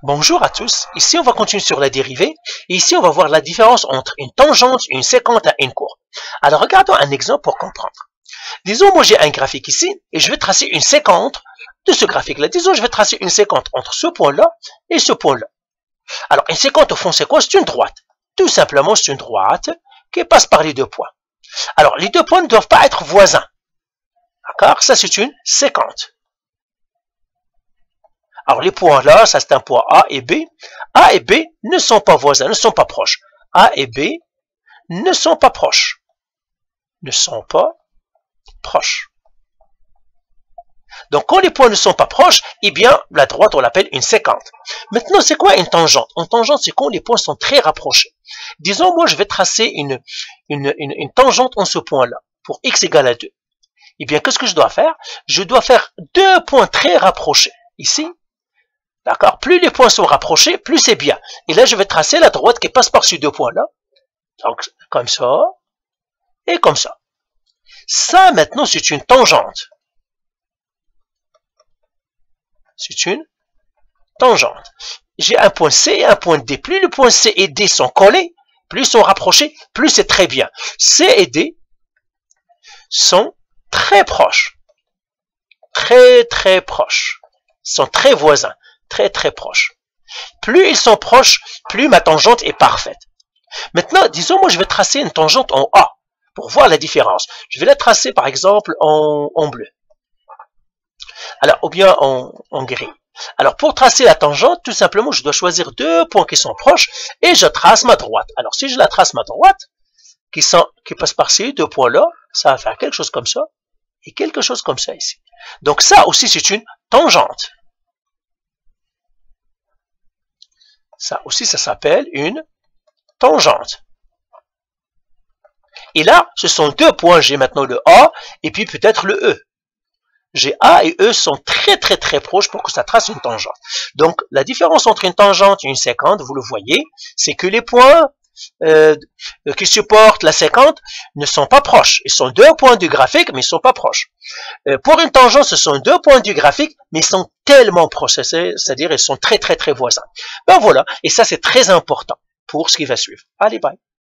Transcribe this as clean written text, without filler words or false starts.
Bonjour à tous, ici on va continuer sur la dérivée, et ici on va voir la différence entre une tangente, une sécante et une courbe. Alors regardons un exemple pour comprendre. Disons, moi j'ai un graphique ici, et je vais tracer une sécante de ce graphique-là. Disons, je vais tracer une sécante entre ce point-là et ce point-là. Alors une sécante au fond c'est quoi? C'est une droite. Tout simplement c'est une droite qui passe par les deux points. Alors les deux points ne doivent pas être voisins. D'accord? Ça c'est une sécante. Alors les points là, ça c'est un point A et B. A et B ne sont pas voisins, ne sont pas proches. A et B ne sont pas proches. Ne sont pas proches. Donc quand les points ne sont pas proches, eh bien la droite on l'appelle une sécante. Maintenant c'est quoi une tangente? Une tangente c'est quand les points sont très rapprochés. Disons moi je vais tracer une tangente en ce point-là, pour x égale à 2. Eh bien qu'est-ce que je dois faire? Je dois faire deux points très rapprochés. Ici. D'accord? Plus les points sont rapprochés, plus c'est bien. Et là, je vais tracer la droite qui passe par ces deux points-là. Donc, comme ça, et comme ça. Ça, maintenant, c'est une tangente. C'est une tangente. J'ai un point C et un point D. Plus les points C et D sont collés, plus ils sont rapprochés, plus c'est très bien. C et D sont très proches. Très, très proches. Ils sont très voisins. Très très proches. Plus ils sont proches, plus ma tangente est parfaite. Maintenant, disons moi je vais tracer une tangente en A pour voir la différence. Je vais la tracer par exemple en bleu. Alors, ou bien en gris. Alors pour tracer la tangente, tout simplement je dois choisir deux points qui sont proches et je trace ma droite. Alors si je la trace ma droite, qui passe par ces deux points-là, ça va faire quelque chose comme ça et quelque chose comme ça ici. Donc ça aussi c'est une tangente. Ça aussi, ça s'appelle une tangente. Et là, ce sont deux points. J'ai maintenant le A et puis peut-être le E. J'ai A et E sont très très très proches pour que ça trace une tangente. Donc, la différence entre une tangente et une sécante, vous le voyez, c'est que les points qui supportent la sécante ne sont pas proches. Ils sont deux points du graphique, mais ils ne sont pas proches. Pour une tangente, ce sont deux points du graphique, mais ils sont tellement proches, c'est-à-dire ils sont très très très voisins. Ben voilà, et ça c'est très important pour ce qui va suivre. Allez, bye.